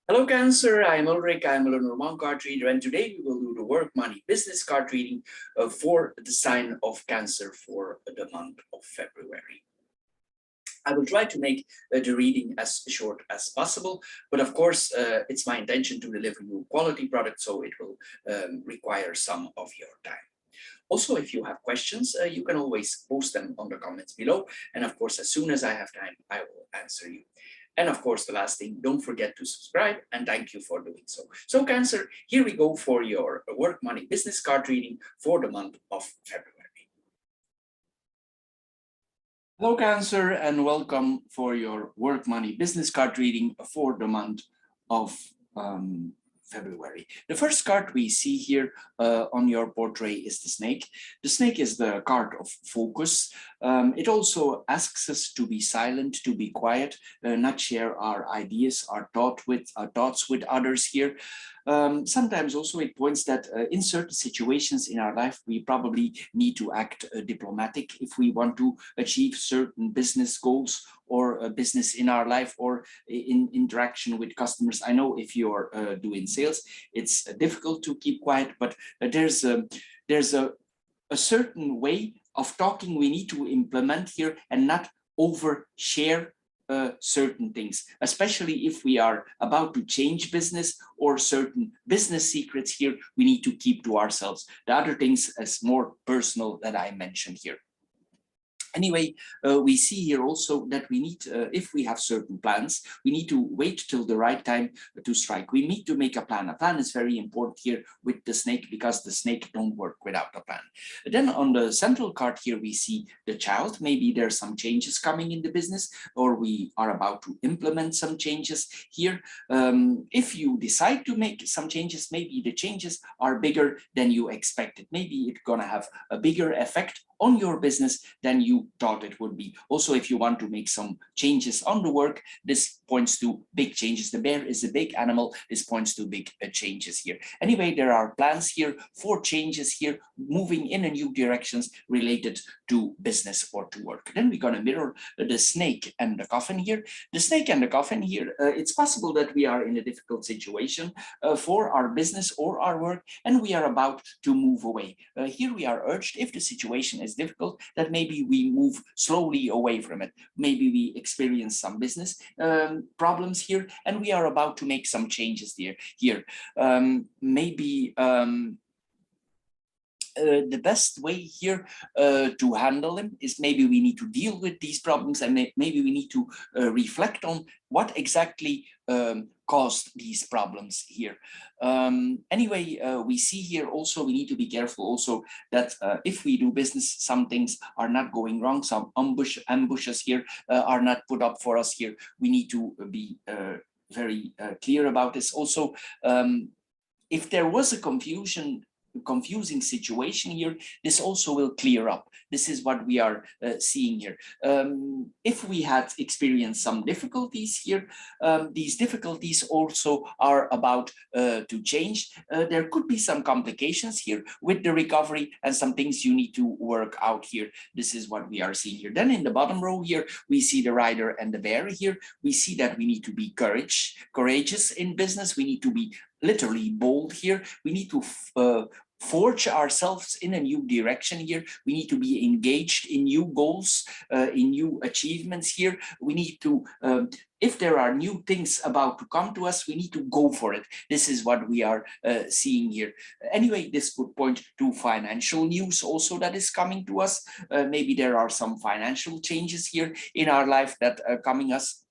Hello, Cancer. I'm Ulrich. I'm a Lenormand card reader, and today we will do the work, money, business card reading for the sign of Cancer for the month of February. I will try to make the reading as short as possible, but of course, it's my intention to deliver you quality product, so it will require some of your time. Also, if you have questions, you can always post them on the comments below. And of course, as soon as I have time, I will answer you. And of course, the last thing, don't forget to subscribe, and thank you for doing so. So Cancer, here we go for your work, money, business card reading for the month of February. Hello, Cancer, and welcome for your work, money, business card reading for the month of February. The first card we see here on your portrait is the snake. The snake is the card of focus. It also asks us to be silent, to be quiet, not share our ideas, our thoughts with others here. Sometimes also it points that in certain situations in our life, we probably need to act diplomatic if we want to achieve certain business goals or a business in our life or in interaction with customers. I know if you're doing sales, it's difficult to keep quiet, but there's a certain way of talking we need to implement here and not overshare certain things, especially if we are about to change business or certain business secrets here, we need to keep to ourselves. The other things is more personal that I mentioned here. Anyway, we see here also that we need, if we have certain plans, we need to wait till the right time to strike. We need to make a plan. A plan is very important here with the snake because the snake don't work without a plan. Then on the central card here, we see the child. Maybe there's some changes coming in the business or we are about to implement some changes here. If you decide to make some changes, maybe the changes are bigger than you expected. Maybe it's gonna have a bigger effect on your business than you thought it would be. Also, if you want to make some changes on the work, this points to big changes. The bear is a big animal. This points to big changes here. Anyway, there are plans here for changes here, moving in a new directions related to business or to work. Then we're going to mirror the snake and the coffin here. The snake and the coffin here, it's possible that we are in a difficult situation for our business or our work, and we are about to move away. Here we are urged, if the situation is difficult, that maybe we move slowly away from it. Maybe we experience some business problems here, and we are about to make some changes there. Maybe the best way here to handle them is maybe we need to deal with these problems, and maybe we need to reflect on what exactly caused these problems here. Anyway, we see here also we need to be careful also that if we do business, some things are not going wrong, some ambushes here are not put up for us here. We need to be very clear about this. Also, if there was a confusing situation here, this also will clear up. This is what we are seeing here. If we had experienced some difficulties here, these difficulties also are about to change. There could be some complications here with the recovery and some things you need to work out here. This is what we are seeing here. Then in the bottom row here, we see the rider and the bear here. We see that we need to be courageous in business. We need to be literally bold here. We need to forge ourselves in a new direction here. We need to be engaged in new goals, in new achievements here. We need to, if there are new things about to come to us, we need to go for it. This is what we are seeing here. Anyway, this could point to financial news also that is coming to us. Maybe there are some financial changes here in our life that are coming us.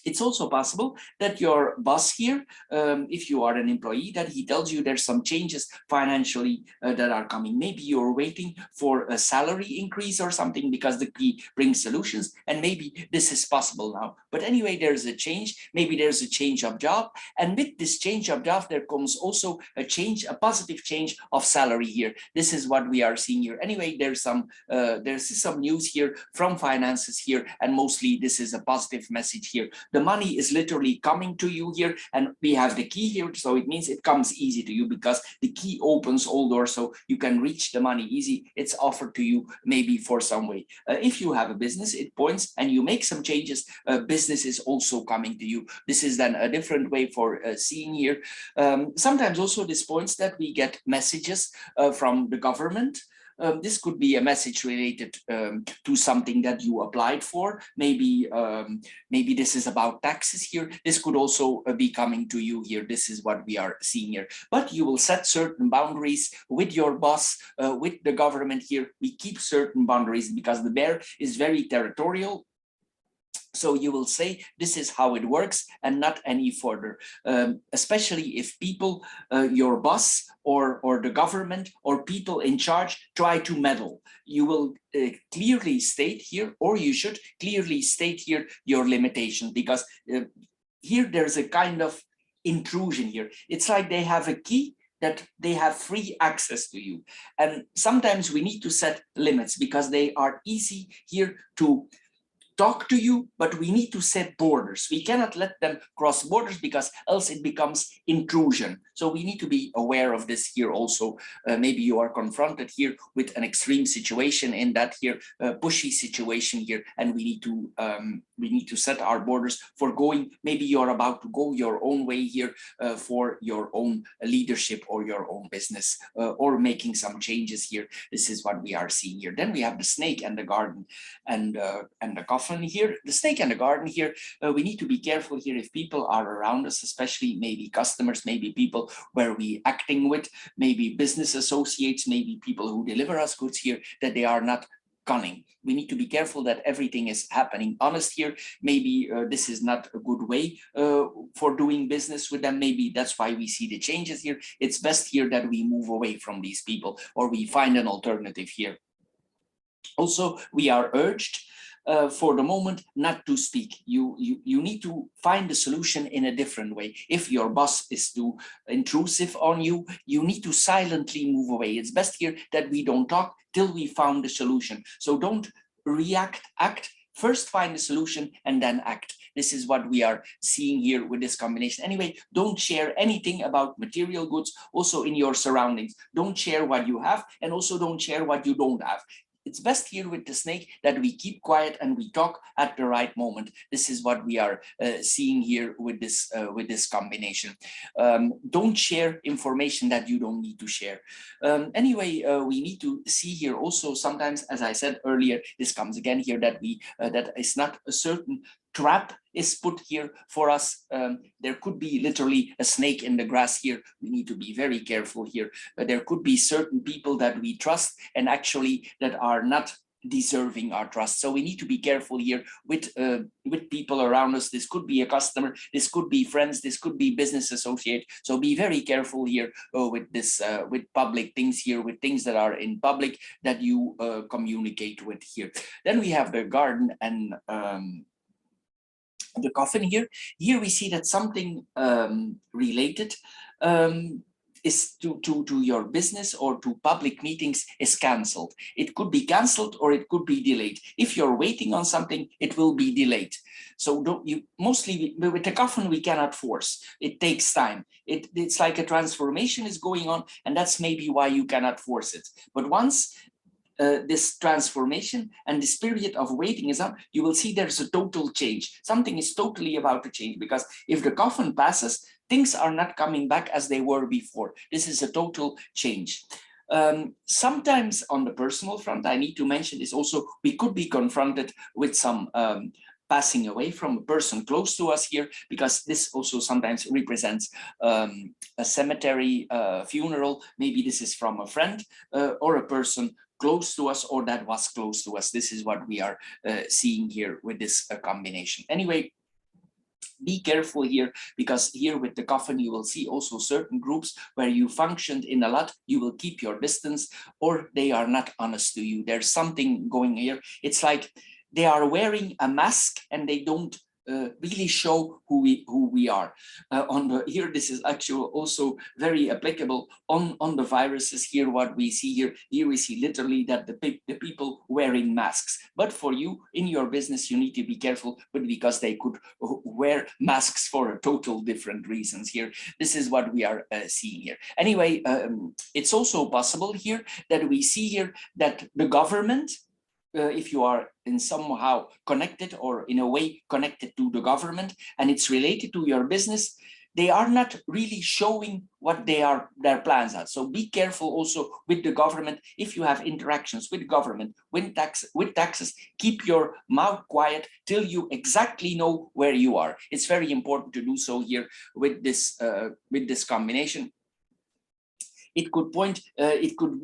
It's also possible that your boss here, if you are an employee, that he tells you there's some changes financially that are coming. Maybe you're waiting for a salary increase or something because the key brings solutions, and maybe this is possible now. But anyway, there's a change. Maybe there's a change of job, and with this change of job, there comes also a positive change of salary here. This is what we are seeing here. Anyway, there's some news here from finances here, and mostly this is a positive message here the money is literally coming to you here, and we have the key here. So it means it comes easy to you because the key opens all doors, so you can reach the money easy. It's offered to you maybe for some way. If you have a business, it points and you make some changes, business is also coming to you. This is then a different way for seeing here. Sometimes also this points that we get messages from the government. This could be a message related to something that you applied for. Maybe this is about taxes here. This could also be coming to you here. This is what we are seeing here. But you will set certain boundaries with your boss, with the government here. We keep certain boundaries because the bear is very territorial. So you will say this is how it works and not any further, especially if people, your boss or the government or people in charge try to meddle. You will clearly state here, or you should clearly state here your limitation, because here there's a kind of intrusion here. It's like they have a key that they have free access to you. And sometimes we need to set limits because they are easy here to talk to you, but we need to set borders. We cannot let them cross borders because else it becomes intrusion. So we need to be aware of this here also. Maybe you are confronted here with an extreme situation in that here pushy situation here, and we need to set our borders for going. Maybe you're about to go your own way here for your own leadership or your own business or making some changes here. This is what we are seeing here. Then we have the snake and the garden and the coffin here. The snake and the garden here, we need to be careful here if people are around us, especially maybe customers, maybe people where we acting with, maybe business associates, maybe people who deliver us goods here, that they are not cunning. We need to be careful that everything is happening honest here. Maybe this is not a good way for doing business with them. Maybe that's why we see the changes here. It's best here that we move away from these people or we find an alternative here. Also, we are urged for the moment not to speak. You need to find the solution in a different way. If your boss is too intrusive on you, you need to silently move away. It's best here that we don't talk till we found the solution. So don't react, act. First find the solution and then act. This is what we are seeing here with this combination. Anyway, don't share anything about material goods also in your surroundings. Don't share what you have, and also don't share what you don't have. It's best here with the snake that we keep quiet and we talk at the right moment. This is what we are seeing here with this combination. Don't share information that you don't need to share. Anyway, we need to see here also sometimes, as I said earlier, this comes again here that that is not a certain trap is put here for us. There could be literally a snake in the grass here. We need to be very careful here. There could be certain people that we trust and actually that are not deserving our trust. So we need to be careful here with people around us. This could be a customer, this could be friends, this could be business associate. So be very careful here with this, with public things here, with things that are in public that you communicate with here. Then we have the garden and the coffin here. Here we see that something related is to your business or to public meetings is cancelled. It could be cancelled or it could be delayed. If you're waiting on something, it will be delayed. So don't you mostly with the coffin we cannot force. It takes time. It's like a transformation is going on, and that's maybe why you cannot force it. But once this transformation and this period of waiting is up, you will see there's a total change. Something is totally about to change, because if the coffin passes, things are not coming back as they were before. This is a total change. Sometimes on the personal front, I need to mention this also, we could be confronted with some passing away from a person close to us here, because this also sometimes represents a cemetery funeral. Maybe this is from a friend or a person close to us or that was close to us. This is what we are seeing here with this combination. Anyway, be careful here, because here with the coffin you will see also certain groups where you functioned in a lot, you will keep your distance, or they are not honest to you. There's something going here. It's like they are wearing a mask and they don't really show who we are. Here, this is actually also very applicable on the viruses. Here, what we see here we see literally that the people wearing masks. But for you in your business, you need to be careful, but because they could wear masks for a total different reasons here. This is what we are seeing here. Anyway, it's also possible here that we see here that the government, if you are in somehow connected or in a way connected to the government and it's related to your business, they are not really showing what their plans are. So be careful also with the government. If you have interactions with government, with taxes, keep your mouth quiet till you exactly know where you are. It's very important to do so here with this combination. It could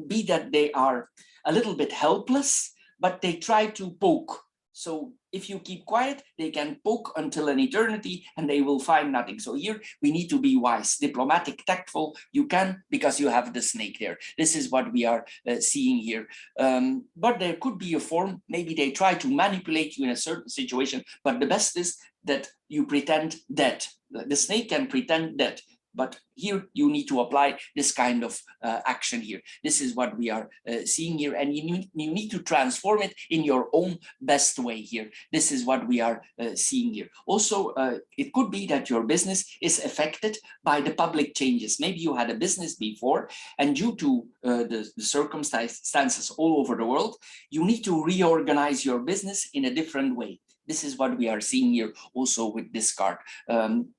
be that they are a little bit helpless, but they try to poke. So if you keep quiet, they can poke until an eternity and they will find nothing. So here we need to be wise, diplomatic, tactful. You can, because you have the snake there. This is what we are seeing here. But there could be a form, maybe they try to manipulate you in a certain situation, but the best is that you pretend dead. The snake can pretend dead. But here you need to apply this kind of action here. This is what we are seeing here, and you need to transform it in your own best way here. This is what we are seeing here. Also, it could be that your business is affected by the public changes. Maybe you had a business before, and due to the circumstances all over the world, you need to reorganize your business in a different way. This is what we are seeing here also with this card.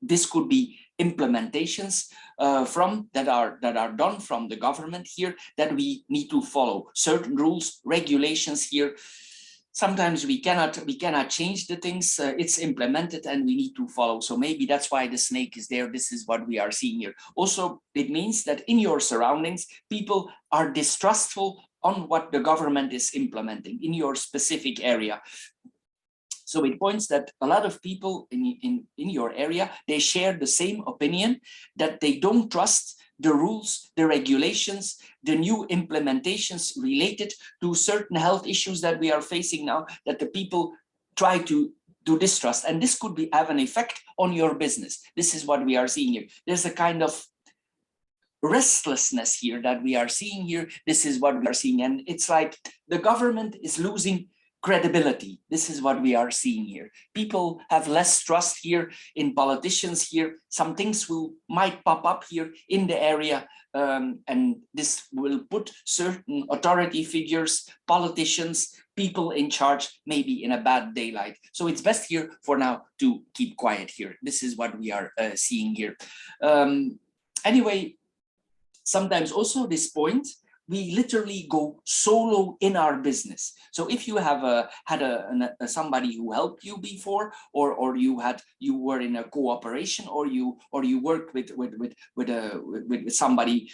This could be implementations that are done from the government here that we need to follow. Certain rules, regulations here. Sometimes we cannot change the things. It's implemented and we need to follow. So maybe that's why the snake is there. This is what we are seeing here. Also, it means that in your surroundings, people are distrustful on what the government is implementing in your specific area. So it points that a lot of people in your area, they share the same opinion, that they don't trust the rules, the regulations, the new implementations related to certain health issues that we are facing now, that the people try to distrust. And this could have an effect on your business. This is what we are seeing here. There's a kind of restlessness here that we are seeing here. This is what we are seeing. And it's like the government is losing credibility. This is what we are seeing here. People have less trust here in politicians here. Some things might pop up here in the area, and this will put certain authority figures, politicians, people in charge, maybe in a bad daylight. So it's best here for now to keep quiet here. This is what we are seeing here. Anyway, sometimes also this point, we literally go solo in our business. So if you have had somebody who helped you before, or you were in a cooperation, or you worked with somebody,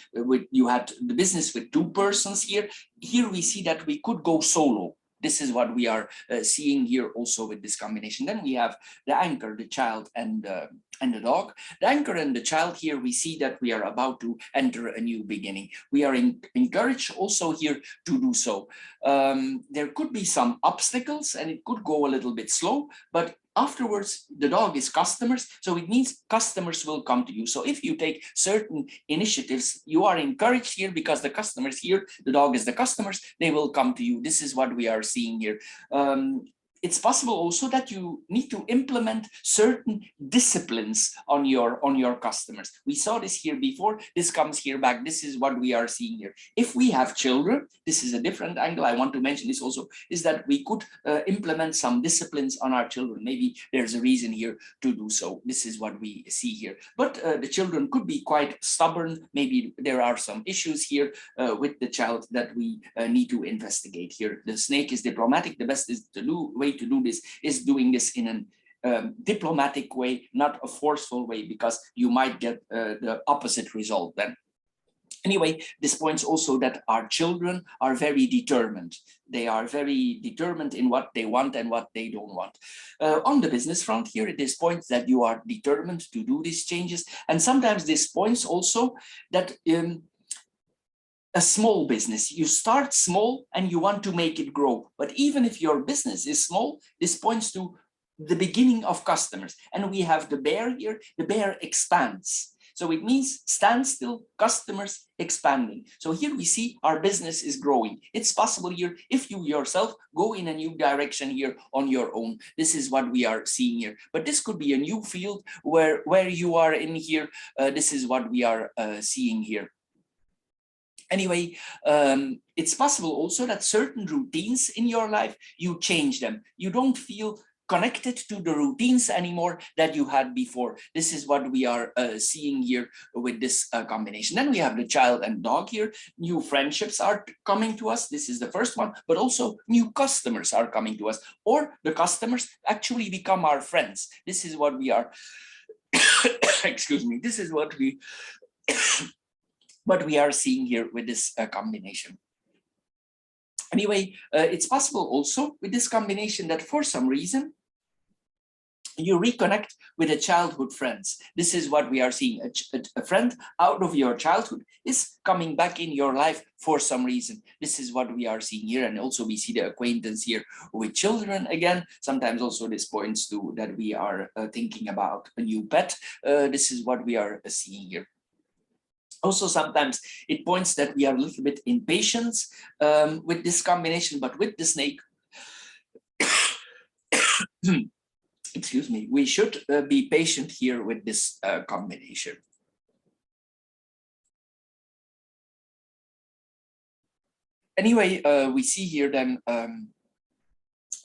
you had the business with two persons here. Here we see that we could go solo. This is what we are seeing here also with this combination. Then we have the anchor, the child, and the dog. The anchor and the child here, we see that we are about to enter a new beginning. We are encouraged also here to do so. There could be some obstacles and it could go a little bit slow, but afterwards, the dog is customers, so it means customers will come to you. So if you take certain initiatives, you are encouraged here because the customers here, the dog is the customers, they will come to you. This is what we are seeing here. It's possible also that you need to implement certain disciplines on your customers. We saw this here before. This comes here back. This is what we are seeing here. If we have children, this is a different angle. I want to mention this also, is that we could implement some disciplines on our children. Maybe there's a reason here to do so. This is what we see here. But the children could be quite stubborn. Maybe there are some issues here with the child that we need to investigate here. The snake is diplomatic. The best is way to do this is doing this in a diplomatic way, not a forceful way, because you might get the opposite result then. Anyway, this points also that our children are very determined. They are very determined in what they want and what they don't want. On the business front here, this points that you are determined to do these changes. And sometimes this points also that a small business, you start small and you want to make it grow. But even if your business is small, this points to the beginning of customers. And we have the bear here, the bear expands. So it means standstill, customers expanding. So here we see our business is growing. It's possible here if you yourself go in a new direction here on your own. This is what we are seeing here. But this could be a new field where you are in here. This is what we are seeing here. Anyway, it's possible also that certain routines in your life, you change them. You don't feel connected to the routines anymore that you had before. This is what we are seeing here with this combination. Then we have the child and dog here. New friendships are coming to us. This is the first one, but also new customers are coming to us, or the customers actually become our friends. This is what we are, excuse me, this is what we are seeing here with this combination. Anyway, it's possible also with this combination that for some reason, you reconnect with a childhood friends. This is what we are seeing. A friend out of your childhood is coming back in your life for some reason. This is what we are seeing here. And also we see the acquaintance here with children again. Sometimes also this points to that we are thinking about a new pet. This is what we are seeing here. Also, sometimes it points that we are a little bit impatient with this combination, but with the snake, excuse me, we should be patient here with this combination. Anyway, we see here then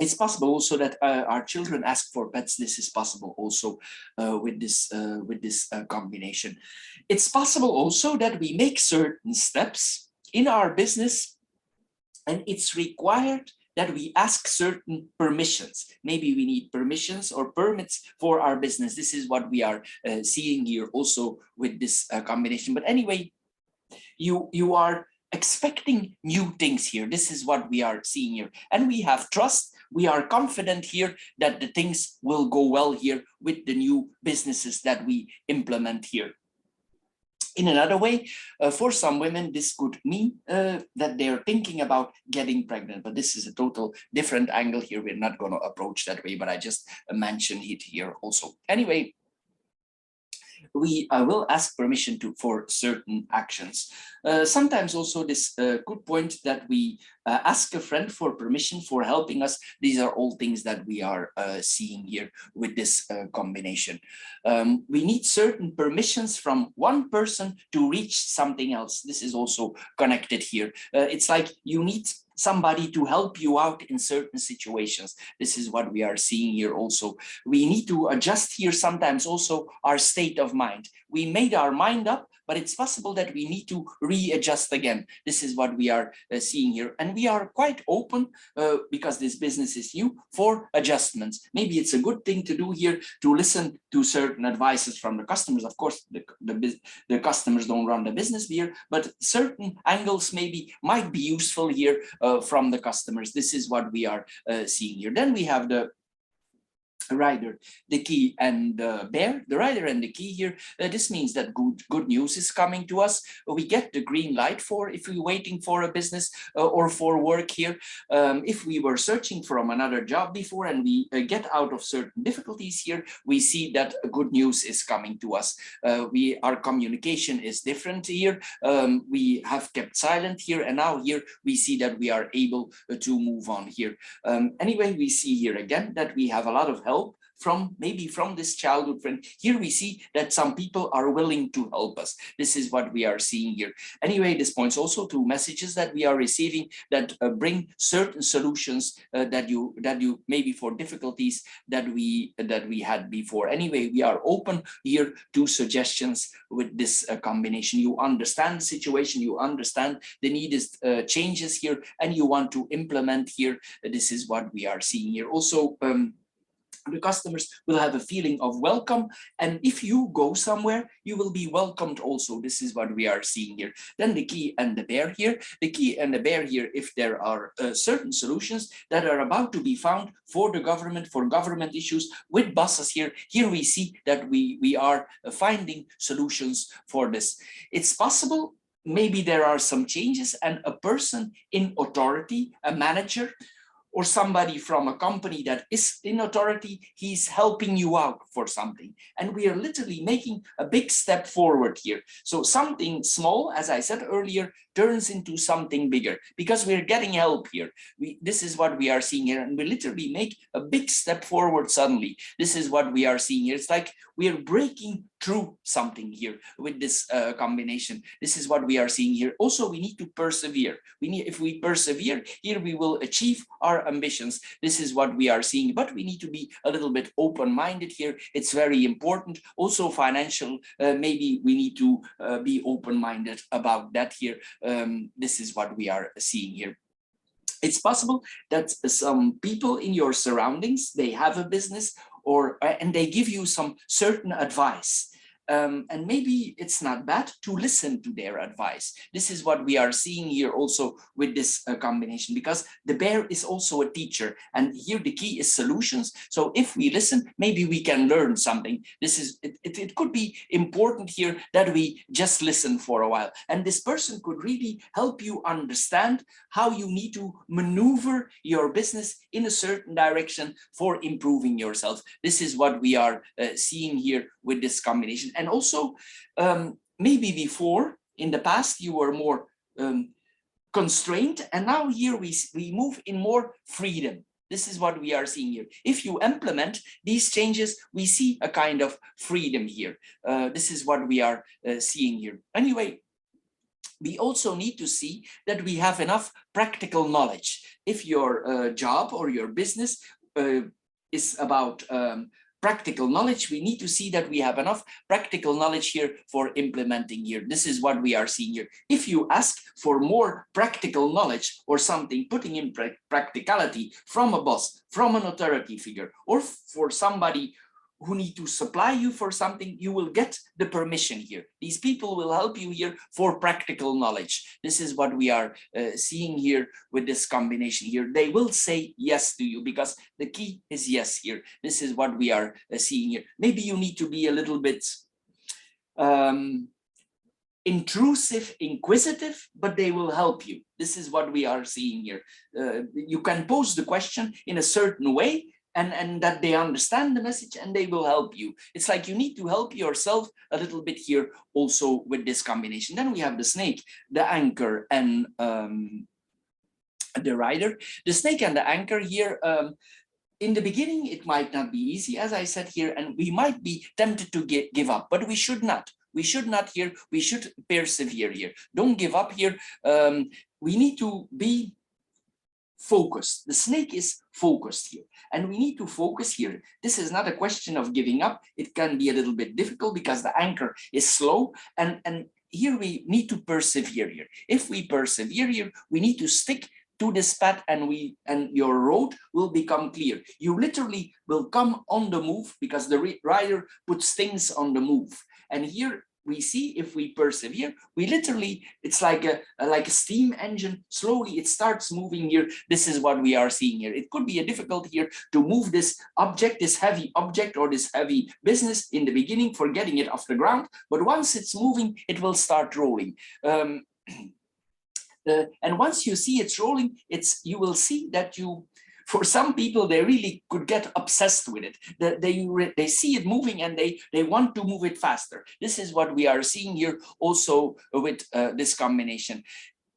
it's possible also that our children ask for pets. This is possible also with this combination. It's possible also that we make certain steps in our business, and it's required that we ask certain permissions. Maybe we need permissions or permits for our business. This is what we are seeing here also with this combination. But anyway, you are expecting new things here. This is what we are seeing here. And we have trust. We are confident here that the things will go well here with the new businesses that we implement here. In another way, for some women, this could mean that they're thinking about getting pregnant, but this is a total different angle here. We're not going to approach that way, but I just mentioned it here also. Anyway, we will ask permission for certain actions. Sometimes also this could point that we ask a friend for permission for helping us. These are all things that we are seeing here with this combination. We need certain permissions from one person to reach something else. This is also connected here. It's like you need somebody to help you out in certain situations. This is what we are seeing here also. We need to adjust here sometimes also our state of mind. We made our mind up, but it's possible that we need to readjust again. This is what we are seeing here. And we are quite open because this business is new for adjustments. Maybe it's a good thing to do here to listen to certain advices from the customers. Of course, the customers don't run the business here, but certain angles maybe might be useful here from the customers. This is what we are seeing here. Then we have the rider, the key, and the bear. The rider and the key here, this means that good news is coming to us. We get the green light for if we're waiting for a business or for work here. If we were searching from another job before and we get out of certain difficulties here, we see that good news is coming to us. Our communication is different here. We have kept silent here, and now here we see that we are able to move on here. Anyway, we see here again that we have a lot of help from this childhood friend. Here we see that some people are willing to help us. This is what we are seeing here. Anyway, this points also to messages that we are receiving that bring certain solutions that you maybe for difficulties that we had before. Anyway, we are open here to suggestions with this combination. You understand the situation, you understand the needed changes here, and you want to implement here. This is what we are seeing here. Also, the customers will have a feeling of welcome, and if you go somewhere, you will be welcomed also. This is what we are seeing here. Then the key and the bear here. The key and the bear here, if there are certain solutions that are about to be found for the government, for government issues with bosses here, here we see that we are finding solutions for this. It's possible maybe there are some changes, and a person in authority, a manager, or somebody from a company that is in authority, he's helping you out for something. And we are literally making a big step forward here. So something small, as I said earlier, turns into something bigger because we're getting help here. This is what we are seeing here, and we literally make a big step forward suddenly. This is what we are seeing here. It's like we are breaking through something here with this combination. This is what we are seeing here. Also, we need to persevere. If we persevere here, we will achieve our ambitions. This is what we are seeing, but we need to be a little bit open-minded here. It's very important. Also financial, maybe we need to be open-minded about that here. This is what we are seeing here. It's possible that some people in your surroundings, they have a business and they give you some certain advice. And maybe it's not bad to listen to their advice. This is what we are seeing here also with this combination, because the bear is also a teacher, and here the key is solutions. So if we listen, maybe we can learn something. This is it could be important here that we just listen for a while, and this person could really help you understand how you need to maneuver your business in a certain direction for improving yourself. This is what we are seeing here with this combination. And also, maybe before, in the past, you were more constrained, and now here we move in more freedom. This is what we are seeing here. If you implement these changes, we see a kind of freedom here. This is what we are seeing here. Anyway, we also need to see that we have enough practical knowledge. If your job or your business is about practical knowledge, we need to see that we have enough practical knowledge here for implementing here. This is what we are seeing here. If you ask for more practical knowledge or something, putting in practicality from a boss, from an authority figure, or for somebody who need to supply you for something, you will get the permission here. These people will help you here for practical knowledge. This is what we are seeing here with this combination here. They will say yes to you because the key is yes here. This is what we are seeing here. Maybe you need to be a little bit intrusive, inquisitive, but they will help you. This is what we are seeing here. You can pose the question in a certain way, and that they understand the message and they will help you. It's like you need to help yourself a little bit here also with this combination. Then we have the snake, the anchor, and the rider. The snake and the anchor here, in the beginning, it might not be easy, as I said here, and we might be tempted to give up, but we should not. We should not here, we should persevere here. Don't give up here. We need to be focused. The snake is focused here, and we need to focus here. This is not a question of giving up. It can be a little bit difficult because the anchor is slow, and here we need to persevere here. If we persevere here, we need to stick to this path, and your road will become clear. You literally will come on the move because the rider puts things on the move. And here we see, if we persevere, we literally, it's like a steam engine. Slowly it starts moving here. This is what we are seeing here. It could be a difficult here to move this object, this heavy object or this heavy business in the beginning for getting it off the ground. But once it's moving, it will start rolling. And once you see it's rolling, you will see that for some people, they really could get obsessed with it. They see it moving and they want to move it faster. This is what we are seeing here also with this combination.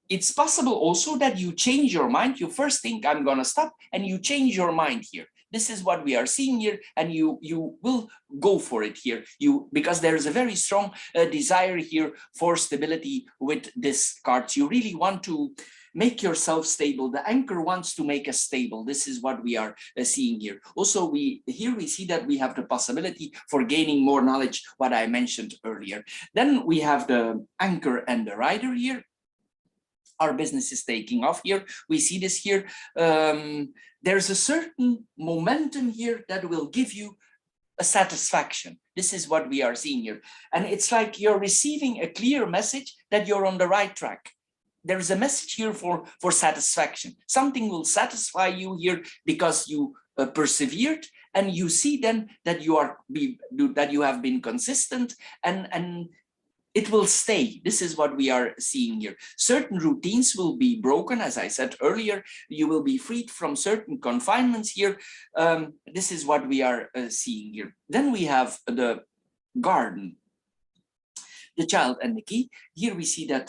It's possible also that you change your mind. You first think, I'm going to stop, and you change your mind here. This is what we are seeing here, and you will go for it here. Because there is a very strong desire here for stability with this card. You really want to make yourself stable. The anchor wants to make us stable. This is what we are seeing here. Also, here we see that we have the possibility for gaining more knowledge, what I mentioned earlier. Then we have the anchor and the rider here. Our business is taking off here. We see this here. There's a certain momentum here that will give you a satisfaction. This is what we are seeing here. And it's like you're receiving a clear message that you're on the right track. There is a message here for satisfaction. Something will satisfy you here because you persevered, and you see then that you have been consistent, and it will stay. This is what we are seeing here. Certain routines will be broken. As I said earlier, you will be freed from certain confinements here. This is what we are seeing here. Then we have the garden, the child and the key. Here we see that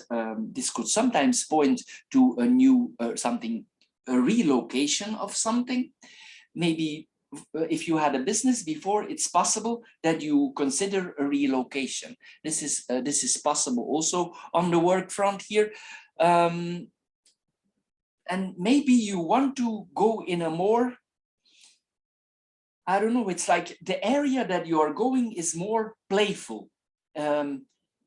this could sometimes point to a new a relocation of something. Maybe if you had a business before, it's possible that you consider a relocation. This is possible also on the work front here. And maybe you want to go in a more, I don't know, it's like the area that you are going is more playful.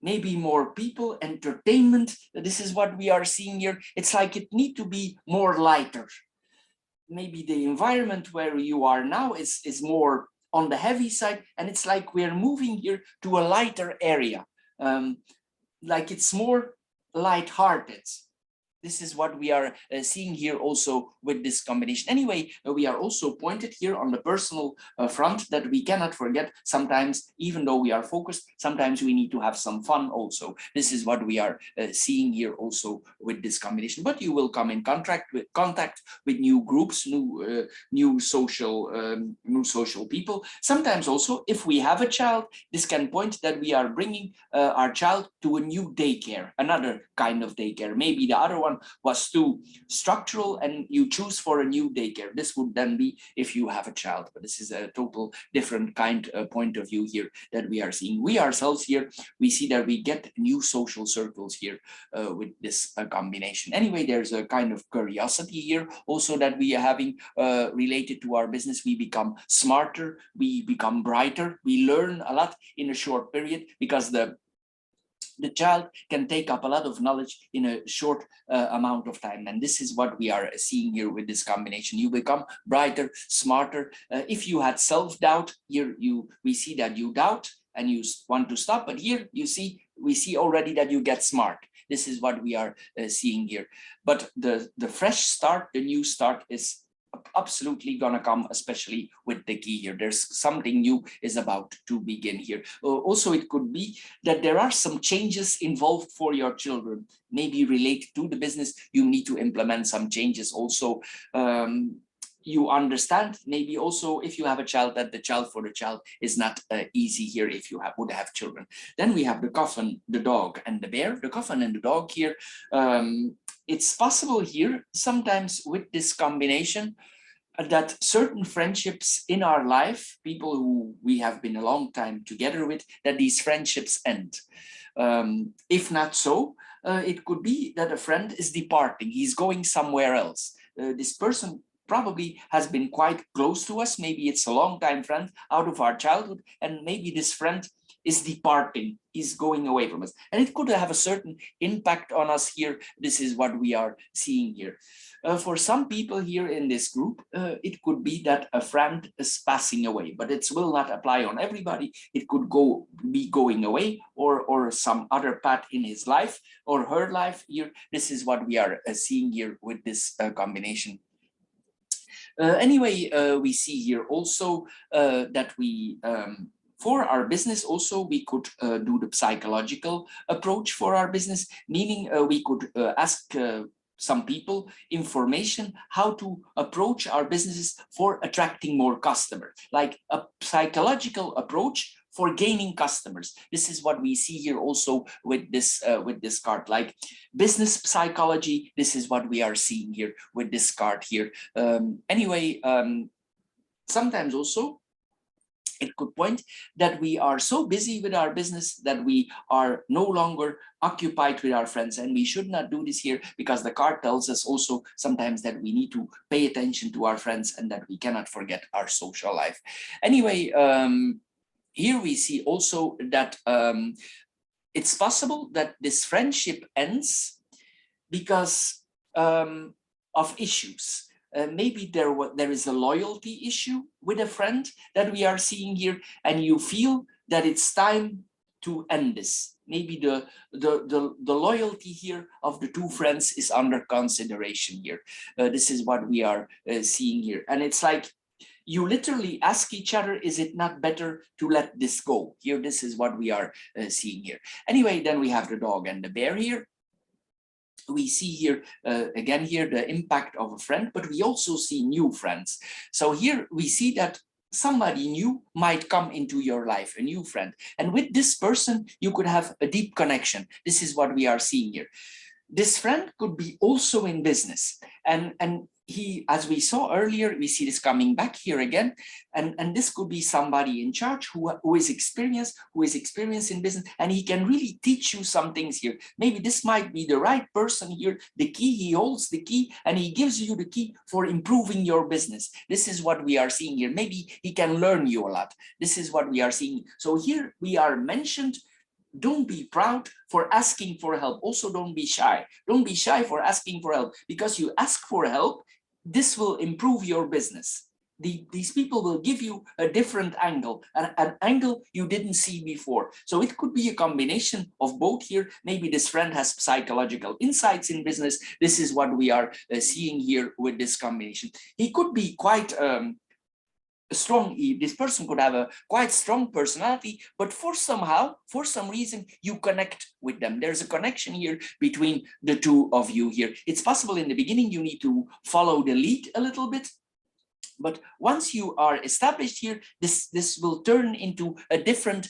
Maybe more people, entertainment. This is what we are seeing here. It's like it need to be more lighter. Maybe the environment where you are now is more on the heavy side, and it's like we're moving here to a lighter area. Like it's more light-hearted. This is what we are seeing here also with this combination. Anyway, we are also pointed here on the personal front that we cannot forget sometimes, even though we are focused, sometimes we need to have some fun also. This is what we are seeing here also with this combination. But you will come in contact with new groups, new social people. Sometimes also, if we have a child, this can point that we are bringing our child to a new daycare, another kind of daycare. Maybe the other one was too structural and you choose for a new daycare. This would then be if you have a child, but this is a total different kind of point of view here that we are seeing. We ourselves here, we see that we get new social circles here with this combination. Anyway, there's a kind of curiosity here also that we are having related to our business. We become smarter, we become brighter, we learn a lot in a short period because the child can take up a lot of knowledge in a short amount of time. And this is what we are seeing here with this combination. You become brighter, smarter. If you had self-doubt, here we see that you doubt and you want to stop. But here we see already that you get smart. This is what we are seeing here. But the fresh start, the new start is absolutely gonna come, especially with the key here. There's something new is about to begin here. Also, it could be that there are some changes involved for your children, maybe related to the business. You need to implement some changes also. You understand maybe also if you have a child that the child for the child is not easy here if you would have children. Then we have the coffin, the dog and the bear. The coffin and the dog here. It's possible here sometimes with this combination that certain friendships in our life, people who we have been a long time together with, that these friendships end. If not so, it could be that a friend is departing, he's going somewhere else. This person probably has been quite close to us. Maybe it's a long time friend out of our childhood, and maybe this friend is departing, is going away from us. And it could have a certain impact on us here. This is what we are seeing here. For some people here in this group, it could be that a friend is passing away, but it will not apply on everybody. It could be going away or some other path in his life or her life here. This is what we are seeing here with this combination. Anyway, we see here also that we for our business also, we could do the psychological approach for our business, meaning we could ask some people information how to approach our businesses for attracting more customers, like a psychological approach for gaining customers. This is what we see here also with this card, like business psychology. This is what we are seeing here with this card here. Anyway, sometimes also it could point that we are so busy with our business that we are no longer occupied with our friends, and we should not do this here because the card tells us also sometimes that we need to pay attention to our friends and that we cannot forget our social life. Anyway, here we see also that it's possible that this friendship ends because of issues. Maybe there is a loyalty issue with a friend that we are seeing here, and you feel that it's time to end this. Maybe the loyalty here of the two friends is under consideration here. This is what we are seeing here, and it's like you literally ask each other, is it not better to let this go? Here, this is what we are seeing here. Anyway, then we have the dog and the bear here. We see here, again here, the impact of a friend, but we also see new friends. So here we see that somebody new might come into your life, a new friend. And with this person, you could have a deep connection. This is what we are seeing here. This friend could be also in business. And he, as we saw earlier, we see this coming back here again. And this could be somebody in charge who is experienced in business, and he can really teach you some things here. Maybe this might be the right person here, the key, he holds the key, and he gives you the key for improving your business. This is what we are seeing here. Maybe he can learn you a lot. This is what we are seeing. So here we are mentioned. Don't be proud for asking for help. Also, don't be shy. Don't be shy for asking for help, because you ask for help, this will improve your business. These people will give you a different angle, an angle you didn't see before. So it could be a combination of both here. Maybe this friend has psychological insights in business. This is what we are seeing here with this combination. He could be quite strong. This person could have a quite strong personality, but for some reason you connect with them. There's a connection here between the two of you here. It's possible in the beginning you need to follow the lead a little bit, but once you are established here, this will turn into a different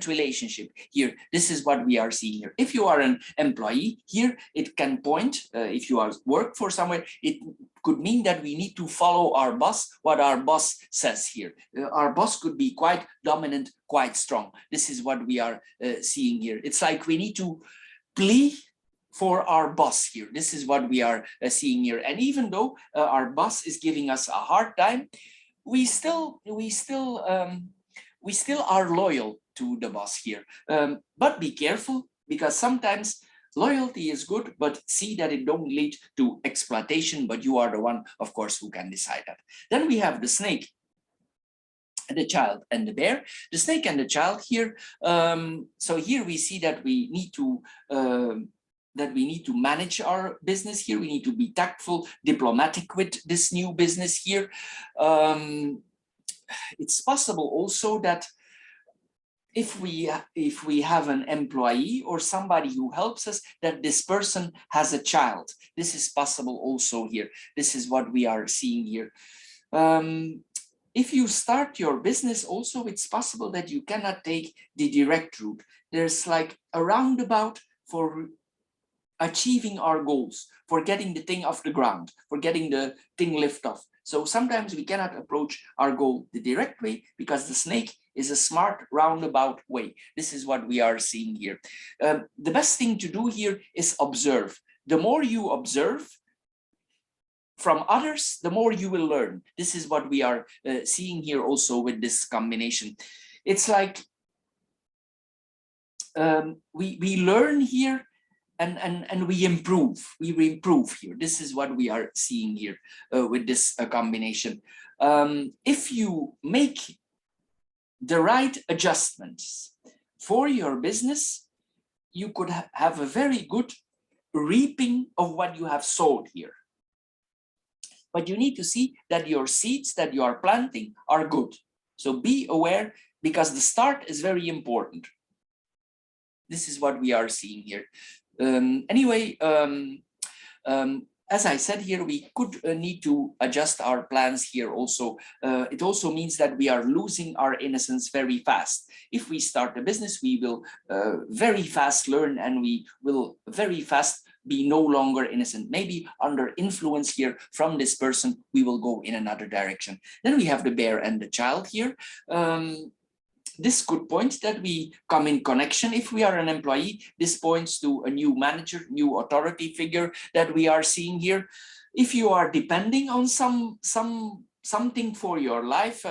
relationship here. This is what we are seeing here. If you are an employee here, it can point, if you are work for somewhere, it could mean that we need to follow our boss, what our boss says here. Our boss could be quite dominant, quite strong. This is what we are seeing here. It's like we need to plead for our boss here. This is what we are seeing here. And even though our boss is giving us a hard time, we still are loyal to the boss here. But be careful, because sometimes loyalty is good, but see that it don't lead to exploitation, but you are the one, of course, who can decide that. Then we have the snake, the child, and the bear. The snake and the child here. So here we see that we need to manage our business here. We need to be tactful, diplomatic with this new business here. It's possible also that if we have an employee or somebody who helps us, that this person has a child. This is possible also here. This is what we are seeing here. If you start your business also, it's possible that you cannot take the direct route. There's like a roundabout for achieving our goals, for getting the thing off the ground, for getting the thing lift off. So sometimes we cannot approach our goal the direct way, because the snake is a smart roundabout way. This is what we are seeing here. The best thing to do here is observe. The more you observe from others, the more you will learn. This is what we are seeing here also with this combination. It's like we learn here, and we improve here. This is what we are seeing here with this combination. If you make the right adjustments for your business, you could have a very good reaping of what you have sowed here. But you need to see that your seeds that you are planting are good. So be aware, because the start is very important. This is what we are seeing here. As I said here, we could need to adjust our plans here also. It also means that we are losing our innocence very fast. If we start a business, we will very fast learn, and we will very fast be no longer innocent. Maybe under influence here from this person, we will go in another direction. Then we have the bear and the child here. This could point that we come in connection. If we are an employee, this points to a new manager, new authority figure that we are seeing here. If you are depending on something for your life,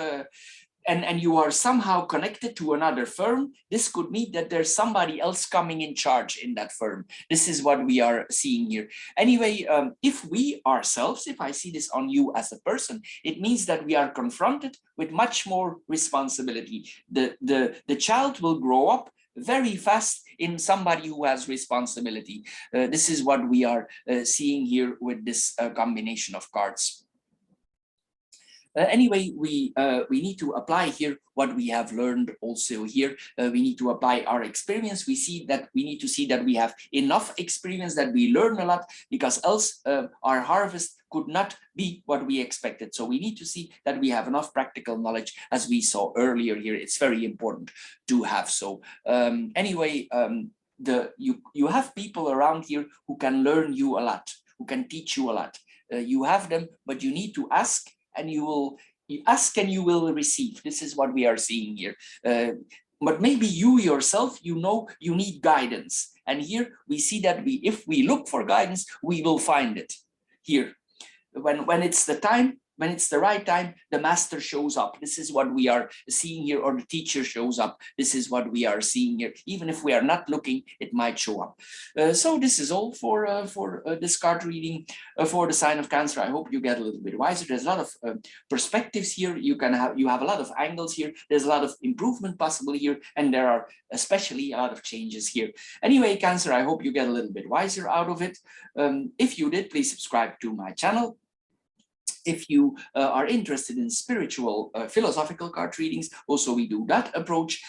and you are somehow connected to another firm, this could mean that there's somebody else coming in charge in that firm. This is what we are seeing here. Anyway, if we ourselves, if I see this on you as a person, it means that we are confronted with much more responsibility. The child will grow up very fast in somebody who has responsibility. This is what we are seeing here with this combination of cards. Anyway, we need to apply here what we have learned also here. We need to apply our experience. We need to see that we have enough experience, that we learn a lot, because else our harvest could not be what we expected. So we need to see that we have enough practical knowledge, as we saw earlier here. It's very important to have. So anyway, you have people around here who can learn you a lot, who can teach you a lot. You have them, but you need to ask, and you ask and you will receive. This is what we are seeing here. But maybe you yourself, you know, you need guidance. And here we see that if we look for guidance, we will find it here. When it's the time, when it's the right time, the master shows up. This is what we are seeing here, or the teacher shows up. This is what we are seeing here. Even if we are not looking, it might show up. So this is all for this card reading for the sign of Cancer. I hope you get a little bit wiser. There's a lot of perspectives here. You have a lot of angles here. There's a lot of improvement possible here, and there are especially a lot of changes here. Anyway, Cancer, I hope you get a little bit wiser out of it. If you did, please subscribe to my channel. If you are interested in spiritual, philosophical card readings, also we do that approach.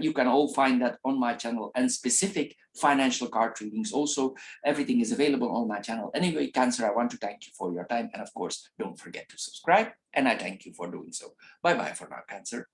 You can all find that on my channel, and specific financial card readings also. Everything is available on my channel. Anyway, Cancer, I want to thank you for your time. And of course, don't forget to subscribe. And I thank you for doing so. Bye-bye for now, Cancer.